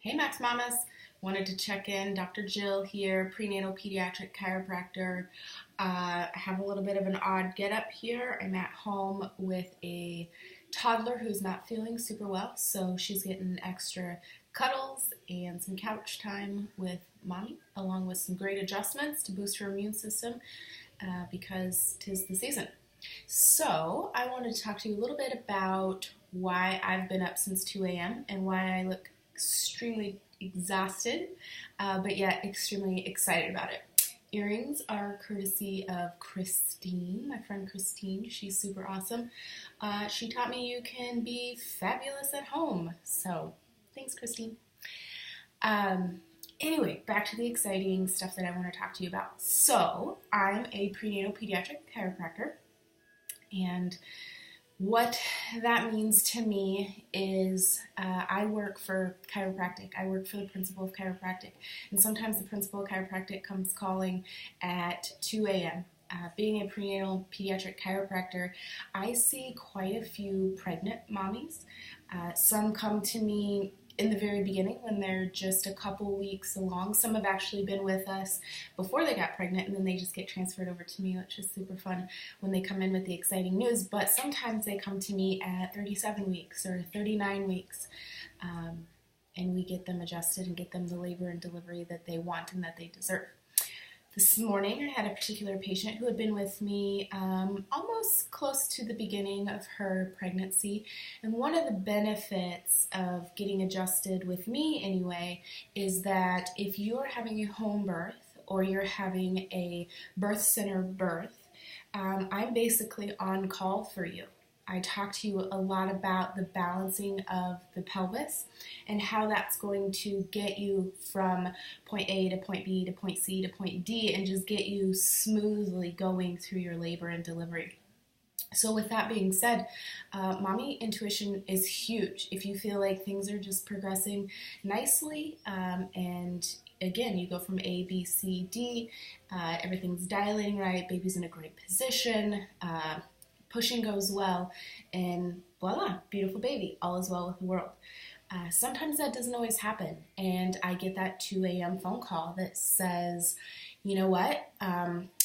Hey Max Mamas, wanted to check in. Dr. Jill here, prenatal pediatric chiropractor. I have a little bit of an odd get up here. I'm at home with a toddler who's not feeling super well, so she's getting extra cuddles and some couch time with mommy, along with some great adjustments to boost her immune system because 'tis the season. So I wanted to talk to you a little bit about why I've been up since 2 a.m. and why I look extremely exhausted, but yet extremely excited about it. Earrings are courtesy of Christine, my friend Christine. She's super awesome. She taught me you can be fabulous at home. So thanks, Christine. Anyway, back to the exciting stuff that I want to talk to you about. So I'm a prenatal pediatric chiropractor, and what that means to me is I work for chiropractic. I work for the principal of chiropractic. And sometimes the principal of chiropractic comes calling at 2 a.m. Being a prenatal pediatric chiropractor, I see quite a few pregnant mommies. Some come to me in the very beginning when they're just a couple weeks along. Some have actually been with us before they got pregnant, and then they just get transferred over to me, which is super fun when they come in with the exciting news. But sometimes they come to me at 37 weeks or 39 weeks, and we get them adjusted and get them the labor and delivery that they want and that they deserve. This morning, I had a particular patient who had been with me almost close to the beginning of her pregnancy. And one of the benefits of getting adjusted with me anyway is that if you're having a home birth or you're having a birth center birth, I'm basically on call for you. I talk to you a lot about the balancing of the pelvis and how that's going to get you from point A to point B to point C to point D and just get you smoothly going through your labor and delivery. So with that being said, mommy intuition is huge. If you feel like things are just progressing nicely and again, you go from A, B, C, D, everything's dilating right, baby's in a great position, pushing goes well, and voila, beautiful baby, all is well with the world. Sometimes that doesn't always happen, and I get that 2 a.m. phone call that says, you know what,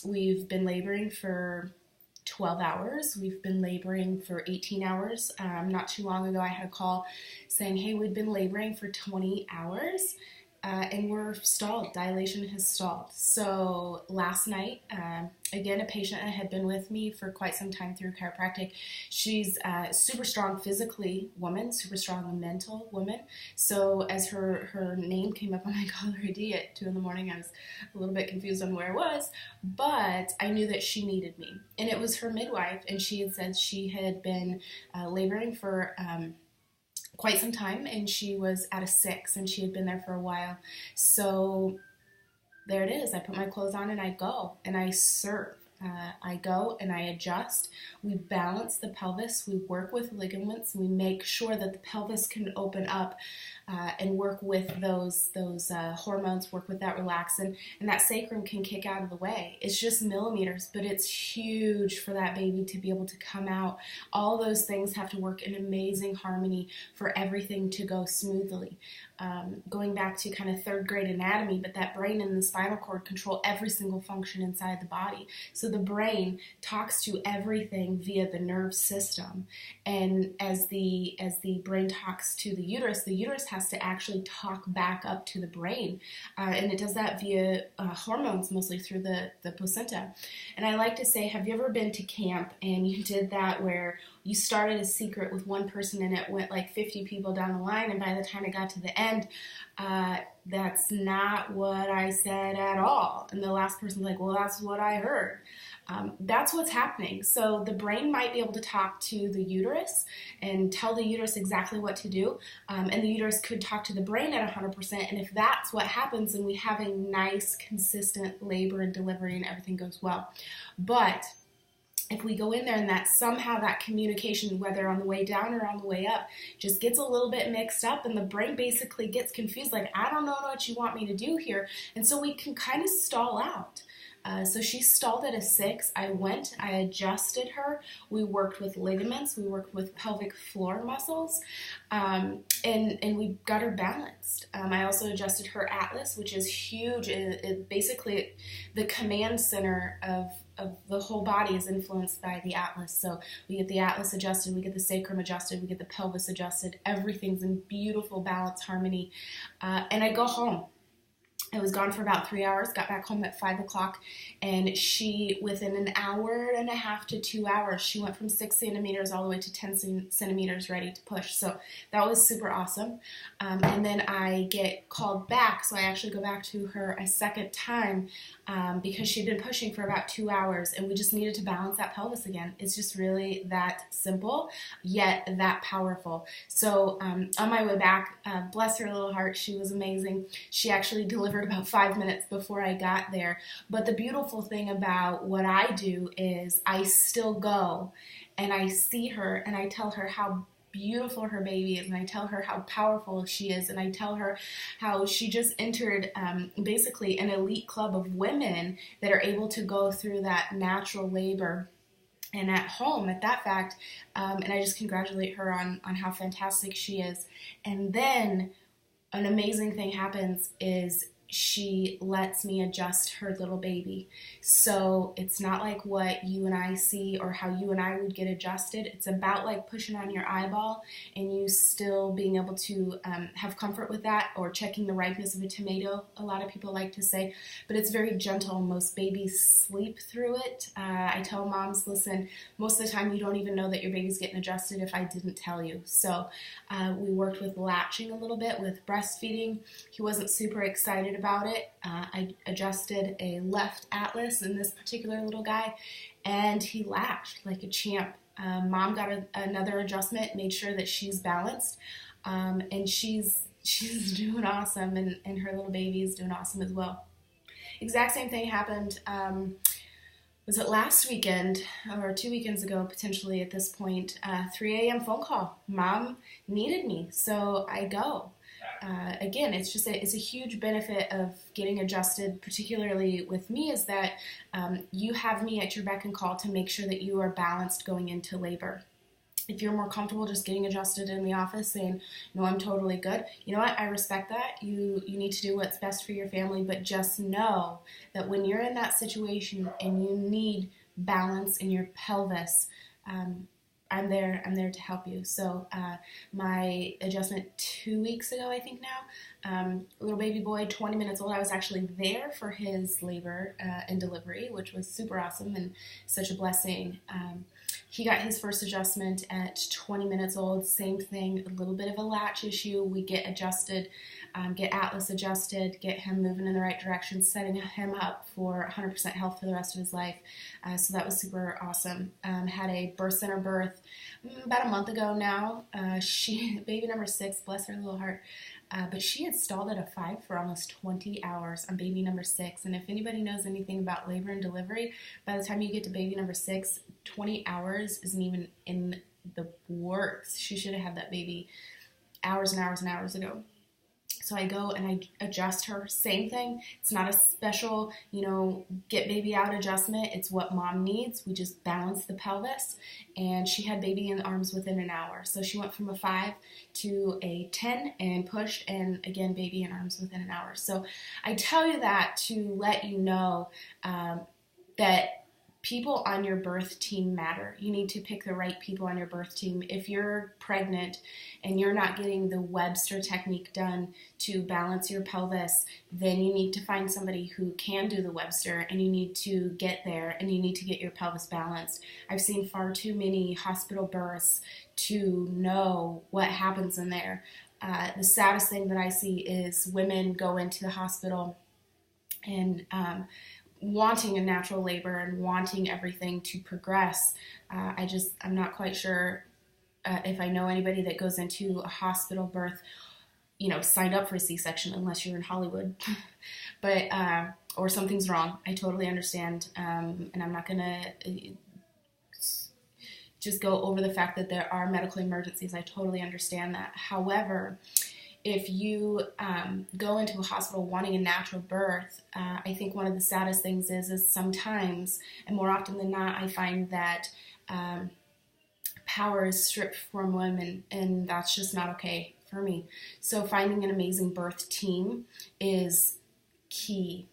we've been laboring for 12 hours, we've been laboring for 18 hours. Not too long ago I had a call saying, hey, we've been laboring for 20 hours, and we're stalled. Dilation has stalled. So last night, again, a patient that had been with me for quite some time through chiropractic. She's a super strong physically woman, super strong mental woman. So as her name came up on my caller ID at 2 in the morning, I was a little bit confused on where it was, but I knew that she needed me. And it was her midwife, and she had said she had been laboring for quite some time, and she was at a 6, and she had been there for a while. So there it is. I put my clothes on and I go and I serve. I go and I adjust. We balance the pelvis. We work with ligaments. We make sure that the pelvis can open up and work with those hormones, work with that relaxin, and that sacrum can kick out of the way. It's just millimeters, but it's huge for that baby to be able to come out. All those things have to work in amazing harmony for everything to go smoothly. Going back to kind of 3rd grade anatomy, but that brain and the spinal cord control every single function inside the body. So the brain talks to everything via the nerve system, and as the brain talks to the uterus has to actually talk back up to the brain, and it does that via hormones, mostly through the placenta. And I like to say, have you ever been to camp and you did that where you started a secret with one person and it went like 50 people down the line, and by the time it got to the end, that's not what I said at all. And the last person's like, well, that's what I heard. That's what's happening. So the brain might be able to talk to the uterus and tell the uterus exactly what to do, and the uterus could talk to the brain at 100%, and if that's what happens, then we have a nice, consistent labor and delivery and everything goes well. But if we go in there and that somehow that communication, whether on the way down or on the way up, just gets a little bit mixed up, and the brain basically gets confused, like, I don't know what you want me to do here, and so we can kind of stall out. So she stalled at a 6. I adjusted her. We worked with ligaments, we worked with pelvic floor muscles, and we got her balanced. I also adjusted her atlas, which is huge. It basically, the command center of the whole body is influenced by the atlas. So we get the atlas adjusted, we get the sacrum adjusted, we get the pelvis adjusted. Everything's in beautiful balance, harmony. And I go home. I was gone for about 3 hours, got back home at 5 o'clock, and she, within an hour and a half to 2 hours, she went from 6 centimeters all the way to 10 centimeters ready to push. So that was super awesome. And then I get called back, so I actually go back to her a second time because she'd been pushing for about 2 hours, and we just needed to balance that pelvis again. It's just really that simple, yet that powerful. So on my way back, bless her little heart, she was amazing. She actually delivered about 5 minutes before I got there. But the beautiful thing about what I do is I still go and I see her and I tell her how beautiful her baby is, and I tell her how powerful she is, and I tell her how she just entered basically an elite club of women that are able to go through that natural labor and at home at that fact, and I just congratulate her on how fantastic she is. And then an amazing thing happens is she lets me adjust her little baby. So it's not like what you and I see or how you and I would get adjusted. It's about like pushing on your eyeball and you still being able to have comfort with that, or checking the ripeness of a tomato, a lot of people like to say, but it's very gentle. Most babies sleep through it. I tell moms, listen, most of the time you don't even know that your baby's getting adjusted if I didn't tell you. So we worked with latching a little bit, with breastfeeding. He wasn't super excited about it. I adjusted a left atlas in this particular little guy, and he latched like a champ. Mom got another adjustment, made sure that she's balanced, and she's doing awesome, and her little baby is doing awesome as well. Exact same thing happened. Was it last weekend or 2 weekends ago, potentially at this point? 3 a.m. phone call. Mom needed me, so I go. Again, it's a huge benefit of getting adjusted, particularly with me, is that you have me at your beck and call to make sure that you are balanced going into labor. If you're more comfortable just getting adjusted in the office saying, no, I'm totally good, you know what, I respect that. You need to do what's best for your family, but just know that when you're in that situation and you need balance in your pelvis, I'm there to help you. So my adjustment 2 weeks ago, I think now, little baby boy, 20 minutes old. I was actually there for his labor and delivery, which was super awesome and such a blessing. He got his first adjustment at 20 minutes old. Same thing, a little bit of a latch issue. We get adjusted, get Atlas adjusted, get him moving in the right direction, setting him up for 100% health for the rest of his life. So that was super awesome. Had a birth center birth about a month ago now. Baby number 6, bless her little heart. But she had stalled at a 5 for almost 20 hours on baby number 6. And if anybody knows anything about labor and delivery, by the time you get to baby number 6, 20 hours isn't even in the works. She should have had that baby hours and hours and hours ago. So I go and I adjust her. Same thing. It's not a special, get baby out adjustment. It's what mom needs. We just balance the pelvis. And she had baby in the arms within an hour. So she went from a 5 to a 10 and pushed, and again, baby in arms within an hour. So I tell you that to let you know that people on your birth team matter. You need to pick the right people on your birth team. If you're pregnant and you're not getting the Webster technique done to balance your pelvis, then you need to find somebody who can do the Webster, and you need to get there and you need to get your pelvis balanced. I've seen far too many hospital births to know what happens in there. The saddest thing that I see is women go into the hospital and wanting a natural labor and wanting everything to progress. I'm not quite sure if I know anybody that goes into a hospital birth, signed up for a C-section, unless you're in Hollywood, but, or something's wrong. I totally understand. And I'm not going to just go over the fact that there are medical emergencies. I totally understand that. However, if you go into a hospital wanting a natural birth, I think one of the saddest things is sometimes, and more often than not, I find that power is stripped from women, and that's just not okay for me. So finding an amazing birth team is key.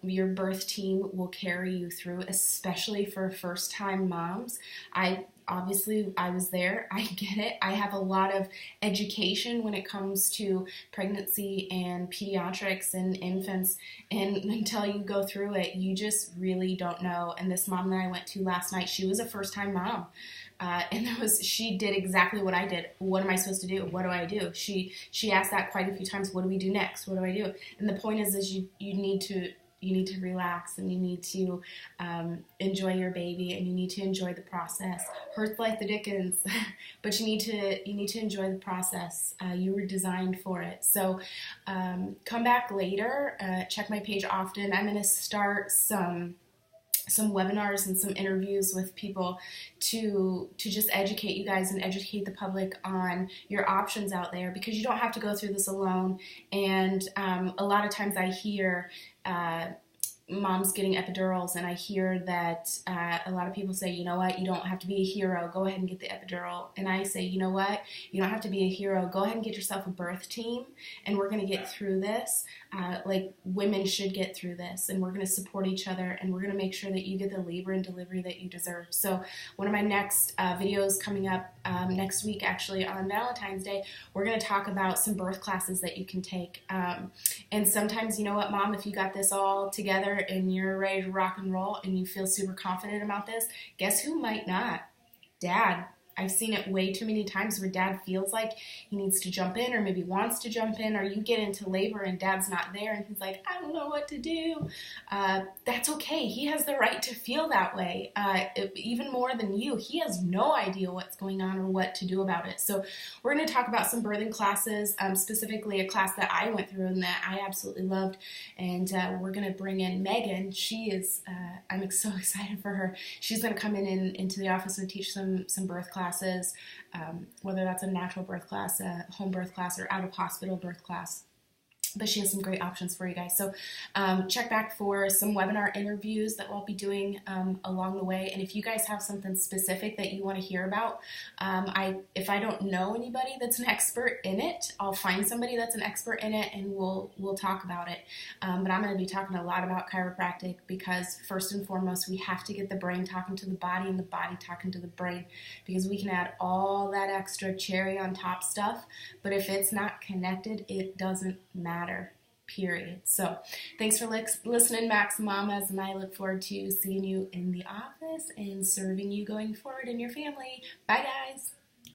Your birth team will carry you through, especially for first-time moms. I was there. I get it. I have a lot of education when it comes to pregnancy and pediatrics and infants, and until you go through it, you just really don't know. And this mom that I went to last night, she was a first-time mom. And she did exactly what I did. What am I supposed to do? What do I do? She asked that quite a few times. What do we do next? What do I do? And the point is you need to relax, and you need to enjoy your baby, and you need to enjoy the process. Hurts like the dickens, but you need to enjoy the process. You were designed for it. So come back later. Check my page often. I'm going to start some webinars and some interviews with people to just educate you guys and educate the public on your options out there, because you don't have to go through this alone. And a lot of times I hear moms getting epidurals, and I hear that a lot of people say, you know what, you don't have to be a hero, go ahead and get the epidural. And I say, you know what, you don't have to be a hero, go ahead and get yourself a birth team, and we're going to get through this like women should get through this, and we're going to support each other, and we're going to make sure that you get the labor and delivery that you deserve. So one of my next videos coming up next week, actually on Valentine's Day, we're going to talk about some birth classes that you can take. And sometimes, you know what, mom, if you got this all together and you're ready to rock and roll and you feel super confident about this, guess who might not? Dad. I've seen it way too many times where dad feels like he needs to jump in, or maybe wants to jump in, or you get into labor and dad's not there and he's like, I don't know what to do. That's okay. He has the right to feel that way. Even more than you, he has no idea what's going on or what to do about it. So we're going to talk about some birthing classes, specifically a class that I went through and that I absolutely loved. And we're going to bring in Megan. She is, I'm so excited for her. She's going to come into the office and teach some birth classes. Whether that's a natural birth class, a home birth class, or out of hospital birth class. But she has some great options for you guys. So check back for some webinar interviews that we'll be doing along the way. And if you guys have something specific that you want to hear about, if I don't know anybody that's an expert in it, I'll find somebody that's an expert in it, and we'll talk about it. But I'm going to be talking a lot about chiropractic, because first and foremost, we have to get the brain talking to the body and the body talking to the brain, because we can add all that extra cherry on top stuff, but if it's not connected, it doesn't matter. Period. So thanks for listening, Max Mamas, and I look forward to seeing you in the office and serving you going forward in your family. Bye, guys.